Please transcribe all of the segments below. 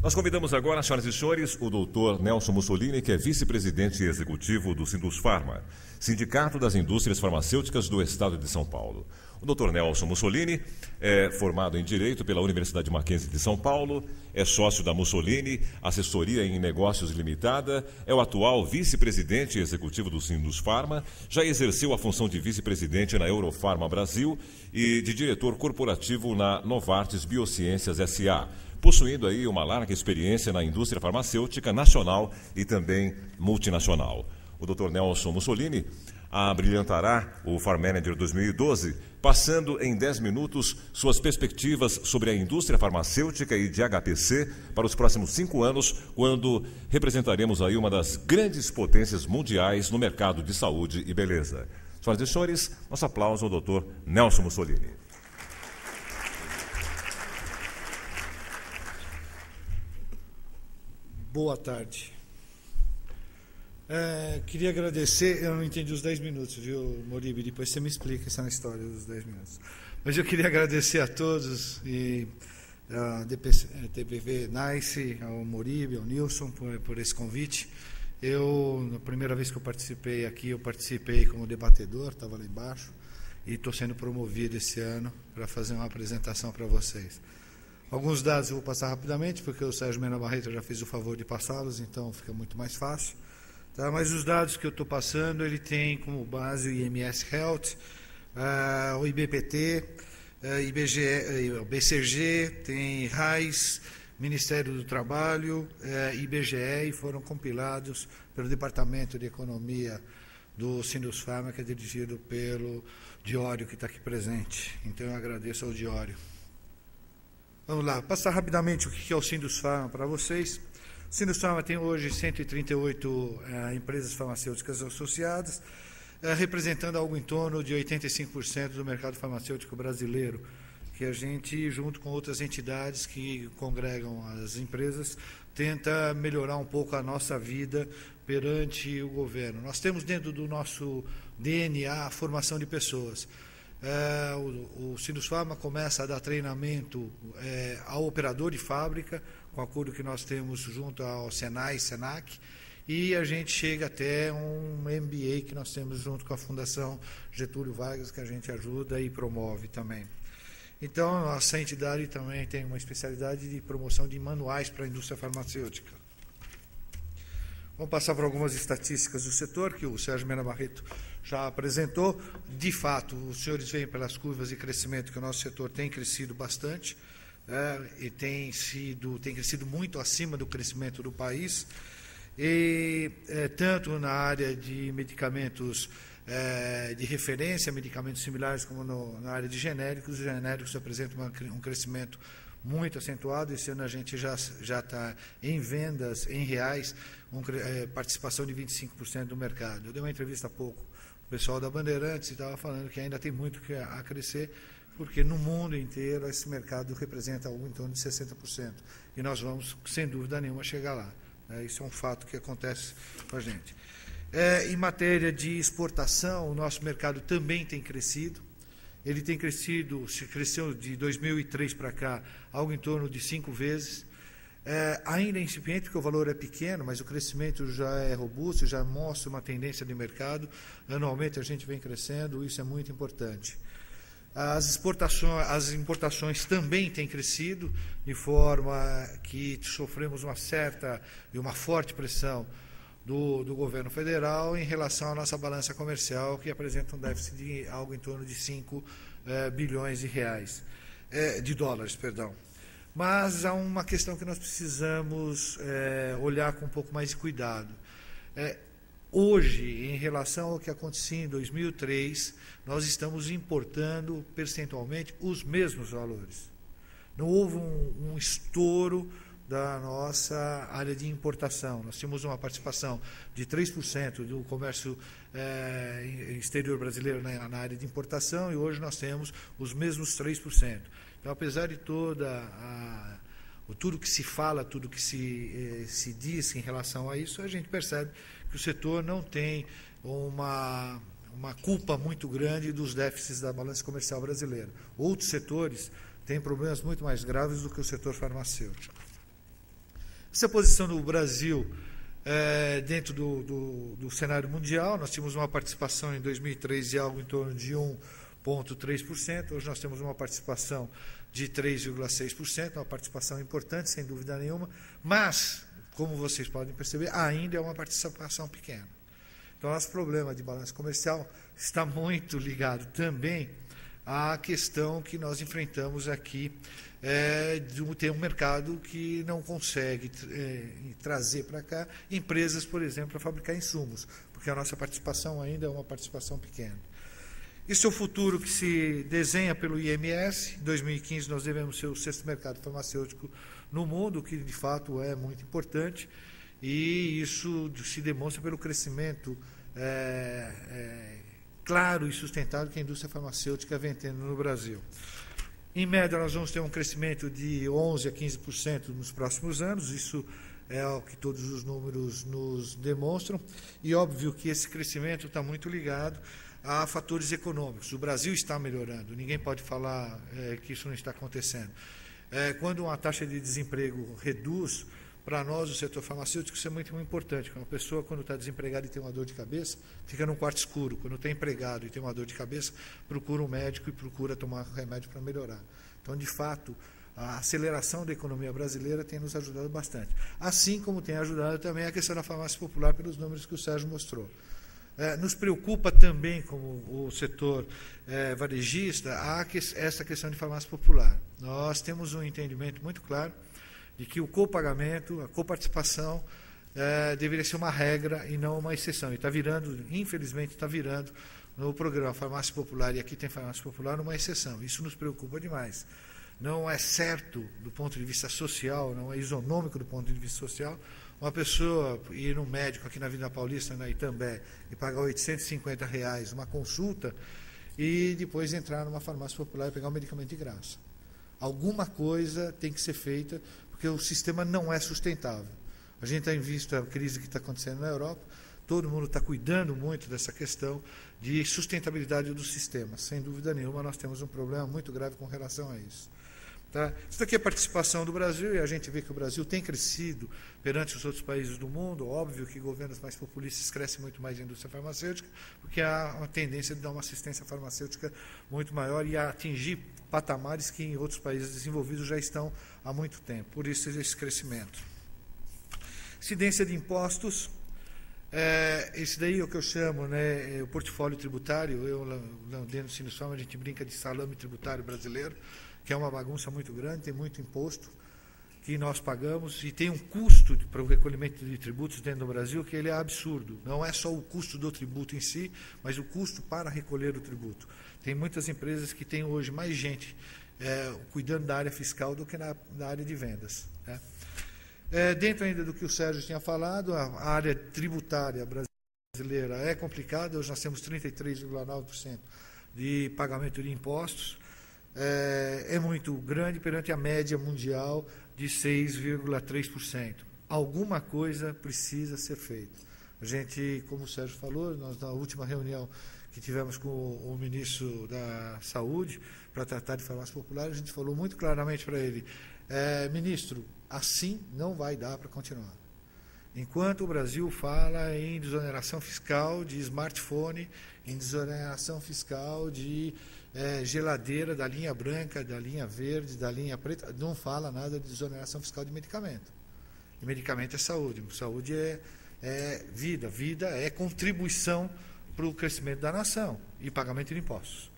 Nós convidamos agora, senhoras e senhores, o doutor Nelson Mussolini, que é vice-presidente executivo do Sindusfarma, Sindicato das Indústrias Farmacêuticas do Estado de São Paulo. O doutor Nelson Mussolini é formado em Direito pela Universidade Mackenzie de São Paulo, é sócio da Mussolini, Assessoria em Negócios Limitada, é o atual vice-presidente executivo do Sindusfarma, já exerceu a função de vice-presidente na Eurofarma Brasil e de diretor corporativo na Novartis Biociências S.A., possuindo aí uma larga experiência na indústria farmacêutica nacional e também multinacional. O Dr. Nelson Mussolini abrilhantará o Farm Manager 2012, passando em 10 minutos suas perspectivas sobre a indústria farmacêutica e de HPC para os próximos 5 anos, quando representaremos aí uma das grandes potências mundiais no mercado de saúde e beleza. Senhoras e senhores, nosso aplauso ao Dr. Nelson Mussolini. Boa tarde. Queria agradecer, eu não entendi os 10 minutos, viu, Moribe? Depois você me explica essa história dos 10 minutos. Mas eu queria agradecer a todos, e a TPV Nice, ao Moribe, ao Nilson, por esse convite. Na primeira vez que eu participei aqui, eu participei como debatedor, estava lá embaixo, e estou sendo promovido esse ano para fazer uma apresentação para vocês. Alguns dados eu vou passar rapidamente, porque o Sérgio Mena Barreto já fez o favor de passá-los, então fica muito mais fácil. Tá? Mas os dados que eu estou passando, ele tem como base o IMS Health, o IBPT, IBGE, o BCG, tem RAIS, Ministério do Trabalho, IBGE, e foram compilados pelo Departamento de Economia do Sindusfarma, que é dirigido pelo Diório, que está aqui presente. Então eu agradeço ao Diório. Vamos lá, passar rapidamente o que é o Sindusfarma para vocês. O Sindusfarma tem hoje 138 empresas farmacêuticas associadas, representando algo em torno de 85% do mercado farmacêutico brasileiro, que a gente, junto com outras entidades que congregam as empresas, tenta melhorar um pouco a nossa vida perante o governo. Nós temos dentro do nosso DNA a formação de pessoas. O Sindusfarma começa a dar treinamento ao operador de fábrica, com o acordo que nós temos junto ao Senai e Senac, e a gente chega até um MBA que nós temos junto com a Fundação Getúlio Vargas, que a gente ajuda e promove também. Então, a nossa entidade também tem uma especialidade de promoção de manuais para a indústria farmacêutica. Vamos passar por algumas estatísticas do setor, que o Sérgio Mena Barreto já apresentou. De fato, os senhores veem pelas curvas de crescimento que o nosso setor tem crescido bastante, e tem crescido muito acima do crescimento do país, e tanto na área de medicamentos de referência, medicamentos similares, como na área de genéricos. Os genéricos apresentam um crescimento muito acentuado. Esse ano a gente já está em vendas, em reais, participação de 25% do mercado. Eu dei uma entrevista há pouco o pessoal da Bandeirantes e estava falando que ainda tem muito a crescer, porque no mundo inteiro esse mercado representa algo em torno de 60%. E nós vamos, sem dúvida nenhuma, chegar lá. Isso é um fato que acontece com a gente. Em matéria de exportação, o nosso mercado também tem crescido. Ele tem cresceu de 2003 para cá, algo em torno de 5 vezes. Ainda é incipiente, porque o valor é pequeno, mas o crescimento já é robusto, já mostra uma tendência de mercado. Anualmente a gente vem crescendo, isso é muito importante. As importações também têm crescido, de forma que sofremos uma certa e uma forte pressão do governo federal em relação à nossa balança comercial, que apresenta um déficit de algo em torno de 5 bilhões de dólares. Mas há uma questão que nós precisamos olhar com um pouco mais de cuidado. Hoje, em relação ao que acontecia em 2003, nós estamos importando percentualmente os mesmos valores. Não houve um estouro da nossa área de importação. Nós tínhamos uma participação de 3% do comércio exterior brasileiro na área de importação, e hoje nós temos os mesmos 3%. Então, apesar de tudo que se fala, tudo que se diz em relação a isso, a gente percebe que o setor não tem uma culpa muito grande dos déficits da balança comercial brasileira. Outros setores têm problemas muito mais graves do que o setor farmacêutico. Essa posição do Brasil dentro do cenário mundial, nós tínhamos uma participação em 2003 de algo em torno de 1,3%, hoje nós temos uma participação de 3,6%, uma participação importante, sem dúvida nenhuma, mas, como vocês podem perceber, ainda é uma participação pequena. Então, nosso problema de balanço comercial está muito ligado também à questão que nós enfrentamos aqui, de ter um mercado que não consegue trazer para cá empresas, por exemplo, para fabricar insumos, porque a nossa participação ainda é uma participação pequena. Esse é o futuro que se desenha pelo IMS. Em 2015, nós devemos ser o 6º mercado farmacêutico no mundo, o que de fato é muito importante, e isso se demonstra pelo crescimento claro e sustentável que a indústria farmacêutica vem tendo no Brasil. Em média, nós vamos ter um crescimento de 11% a 15% nos próximos anos, isso é o que todos os números nos demonstram, e óbvio que esse crescimento está muito ligado a fatores econômicos. O Brasil está melhorando, ninguém pode falar que isso não está acontecendo. Quando uma taxa de desemprego reduz, para nós, o setor farmacêutico, isso é muito importante. Uma pessoa, quando está desempregada e tem uma dor de cabeça, fica num quarto escuro. Quando está empregado e tem uma dor de cabeça, procura um médico e procura tomar remédio para melhorar. Então, de fato, a aceleração da economia brasileira tem nos ajudado bastante. Assim como tem ajudado também a questão da farmácia popular, pelos números que o Sérgio mostrou. Nos preocupa também, como o setor varejista, essa questão de farmácia popular. Nós temos um entendimento muito claro de que o copagamento, a coparticipação, deveria ser uma regra e não uma exceção. E está virando, infelizmente, está virando no programa Farmácia Popular, e aqui tem Farmácia Popular, uma exceção. Isso nos preocupa demais. Não é certo do ponto de vista social, não é isonômico do ponto de vista social, uma pessoa ir no médico aqui na Avenida Paulista, na Itambé, e pagar R$ 850 uma consulta, e depois entrar numa farmácia popular e pegar um medicamento de graça. Alguma coisa tem que ser feita, porque o sistema não é sustentável. A gente tem visto a crise que está acontecendo na Europa, todo mundo está cuidando muito dessa questão de sustentabilidade do sistema. Sem dúvida nenhuma, nós temos um problema muito grave com relação a isso. Tá? Isso aqui é a participação do Brasil, e a gente vê que o Brasil tem crescido perante os outros países do mundo. Óbvio que governos mais populistas crescem muito mais na indústria farmacêutica, porque há uma tendência de dar uma assistência farmacêutica muito maior e a atingir patamares que em outros países desenvolvidos já estão há muito tempo. Por isso, esse crescimento. Incidência de impostos. Esse daí é o que eu chamo, o portfólio tributário. Eu, dentro do Sinusfarma, a gente brinca de salame tributário brasileiro, que é uma bagunça muito grande, tem muito imposto que nós pagamos, e tem um custo para o recolhimento de tributos dentro do Brasil que ele é absurdo. Não é só o custo do tributo em si, mas o custo para recolher o tributo. Tem muitas empresas que têm hoje mais gente cuidando da área fiscal do que na área de vendas. Né? Dentro ainda do que o Sérgio tinha falado, a área tributária brasileira é complicada. Hoje nós temos 33,9% de pagamento de impostos. É muito grande perante a média mundial de 6,3%. Alguma coisa precisa ser feita. A gente, como o Sérgio falou, nós na última reunião que tivemos com o ministro da Saúde para tratar de farmácia popular, a gente falou muito claramente para ele, ministro, assim não vai dar para continuar. Enquanto o Brasil fala em desoneração fiscal de smartphone, em desoneração fiscal de geladeira da linha branca, da linha verde, da linha preta, não fala nada de desoneração fiscal de medicamento. E medicamento é saúde. Saúde é vida. Vida é contribuição para o crescimento da nação e pagamento de impostos.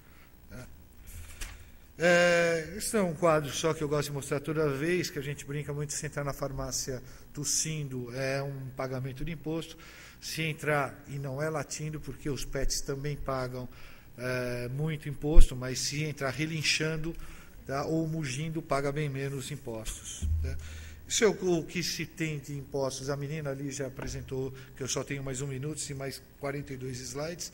Esse é um quadro só que eu gosto de mostrar toda vez que a gente brinca muito. Se entrar na farmácia tossindo, é um pagamento de imposto. Se entrar e não é latindo, porque os pets também pagam muito imposto, mas se entrar relinchando, tá, ou mugindo, paga bem menos impostos. Tá? Isso é o que se tem de impostos. A menina ali já apresentou, que eu só tenho mais 1 minuto e mais 42 slides,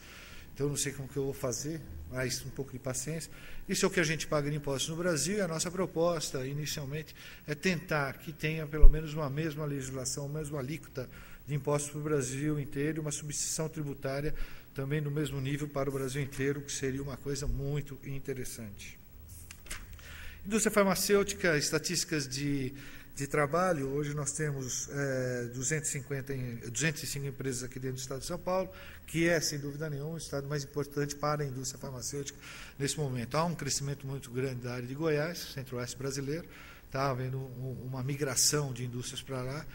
então não sei como que eu vou fazer, mas um pouco de paciência. Isso é o que a gente paga de impostos no Brasil, e a nossa proposta, inicialmente, é tentar que tenha pelo menos uma mesma legislação, uma mesma alíquota de impostos para o Brasil inteiro, uma substituição tributária também no mesmo nível para o Brasil inteiro, que seria uma coisa muito interessante. Indústria farmacêutica, estatísticas de de trabalho. Hoje nós temos 205 empresas aqui dentro do Estado de São Paulo, que é, sem dúvida nenhuma, o estado mais importante para a indústria farmacêutica nesse momento. Há um crescimento muito grande da área de Goiás, centro-oeste brasileiro, está havendo uma migração de indústrias para lá,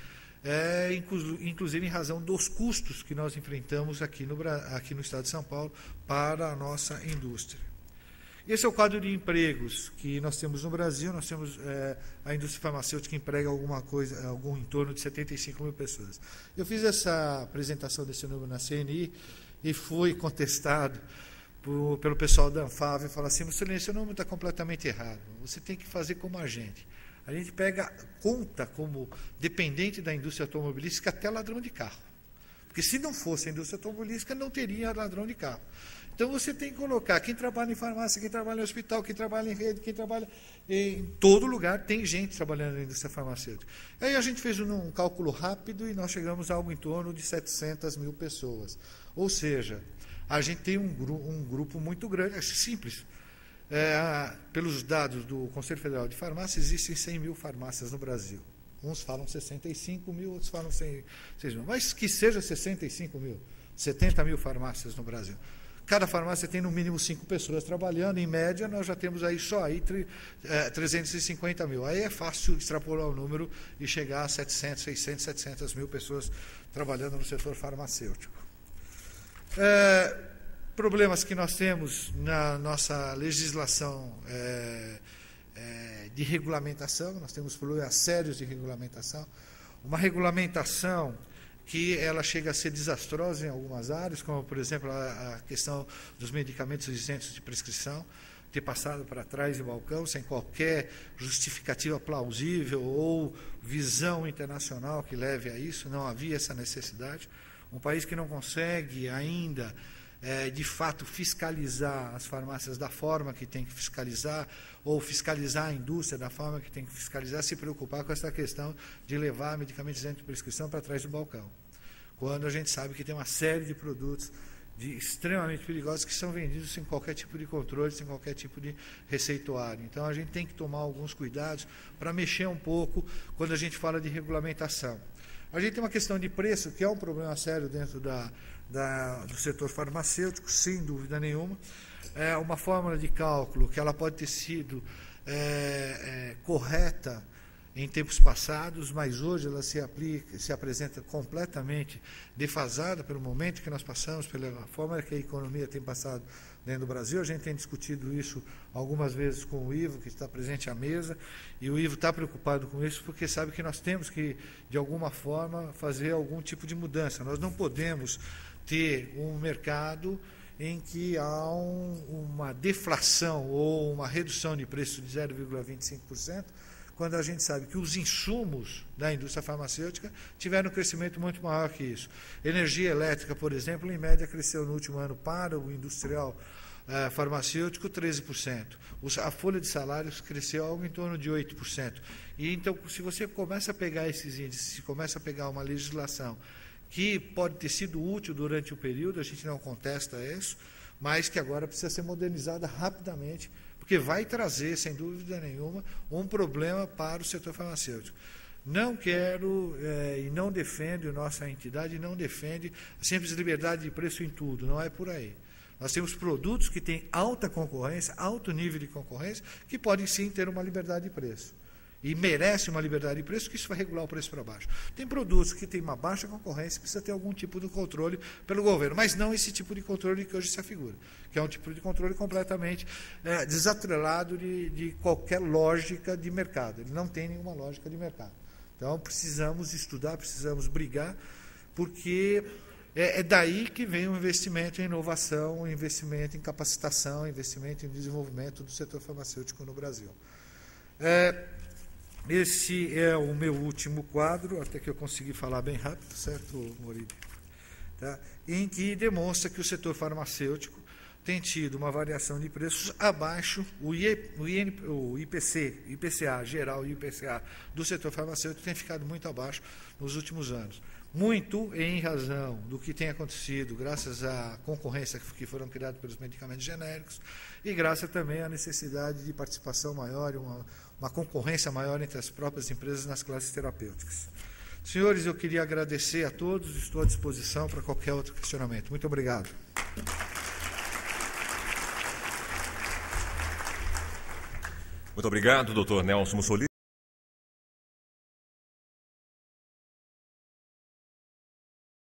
inclusive em razão dos custos que nós enfrentamos aqui no Estado de São Paulo para a nossa indústria. Esse é o quadro de empregos que nós temos no Brasil. Nós temos a indústria farmacêutica que emprega em torno de 75 mil pessoas. Eu fiz essa apresentação desse número na CNI e fui contestado pelo pessoal da Anfávia e falou assim: esse número está completamente errado, você tem que fazer como a gente. A gente conta como dependente da indústria automobilística até ladrão de carro. Porque se não fosse a indústria automobilística, não teria ladrão de carro. Então você tem que colocar quem trabalha em farmácia, quem trabalha em hospital, quem trabalha em rede, quem trabalha em todo lugar, tem gente trabalhando na indústria farmacêutica. Aí a gente fez um cálculo rápido e nós chegamos a algo em torno de 700 mil pessoas. Ou seja, a gente tem um grupo muito grande, é simples. Pelos dados do Conselho Federal de Farmácia, existem 100 mil farmácias no Brasil. Uns falam 65 mil, outros falam 6 mil. Mas que seja 65 mil, 70 mil farmácias no Brasil. Cada farmácia tem no mínimo 5 pessoas trabalhando. Em média, nós já temos aí 350 mil. Aí é fácil extrapolar o número e chegar a 700, 600, 700 mil pessoas trabalhando no setor farmacêutico. Problemas que nós temos na nossa legislação de regulamentação. Nós temos problemas sérios de regulamentação. Uma regulamentação que ela chega a ser desastrosa em algumas áreas, como, por exemplo, a questão dos medicamentos isentos de prescrição, ter passado para trás do balcão, sem qualquer justificativa plausível ou visão internacional que leve a isso. Não havia essa necessidade. Um país que não consegue ainda, de fato, fiscalizar as farmácias da forma que tem que fiscalizar, ou fiscalizar a indústria da forma que tem que fiscalizar, se preocupar com essa questão de levar medicamentos isentos de prescrição para trás do balcão. Quando a gente sabe que tem uma série de produtos extremamente perigosos que são vendidos sem qualquer tipo de controle, sem qualquer tipo de receituário. Então, a gente tem que tomar alguns cuidados para mexer um pouco quando a gente fala de regulamentação. A gente tem uma questão de preço, que é um problema sério dentro do setor farmacêutico, sem dúvida nenhuma. É uma fórmula de cálculo que ela pode ter sido correta em tempos passados, mas hoje ela se apresenta completamente defasada pelo momento que nós passamos, pela forma que a economia tem passado dentro do Brasil. A gente tem discutido isso algumas vezes com o Ivo, que está presente à mesa, e o Ivo está preocupado com isso porque sabe que nós temos que, de alguma forma, fazer algum tipo de mudança. Nós não podemos ter um mercado em que há uma deflação ou uma redução de preço de 0,25%, quando a gente sabe que os insumos da indústria farmacêutica tiveram um crescimento muito maior que isso. Energia elétrica, por exemplo, em média cresceu no último ano para o industrial farmacêutico 13%. A folha de salários cresceu algo em torno de 8%. E então, se você começa a pegar esses índices, se começa a pegar uma legislação que pode ter sido útil durante o período, a gente não contesta isso, mas que agora precisa ser modernizada rapidamente, porque vai trazer, sem dúvida nenhuma, um problema para o setor farmacêutico. Não quero e não defendo, nossa entidade não defende a simples liberdade de preço em tudo, não é por aí. Nós temos produtos que têm alta concorrência, alto nível de concorrência, que podem sim ter uma liberdade de preço. E merece uma liberdade de preço, que isso vai regular o preço para baixo. Tem produtos que têm uma baixa concorrência, precisa ter algum tipo de controle pelo governo, mas não esse tipo de controle que hoje se afigura, que é um tipo de controle completamente desatrelado de qualquer lógica de mercado. Ele não tem nenhuma lógica de mercado. Então, precisamos estudar, precisamos brigar, porque é daí que vem o investimento em inovação, o investimento em capacitação, o investimento em desenvolvimento do setor farmacêutico no Brasil. Esse é o meu último quadro, até que eu consegui falar bem rápido, certo, Moribe? Tá? Em que demonstra que o setor farmacêutico tem tido uma variação de preços abaixo, o IPCA geral e o IPCA do setor farmacêutico tem ficado muito abaixo nos últimos anos. muito em razão do que tem acontecido, graças à concorrência que foram criados pelos medicamentos genéricos e graças também à necessidade de participação maior e uma concorrência maior entre as próprias empresas nas classes terapêuticas. Senhores, eu queria agradecer a todos e estou à disposição para qualquer outro questionamento. Muito obrigado. Muito obrigado, doutor Nelson Mussolini.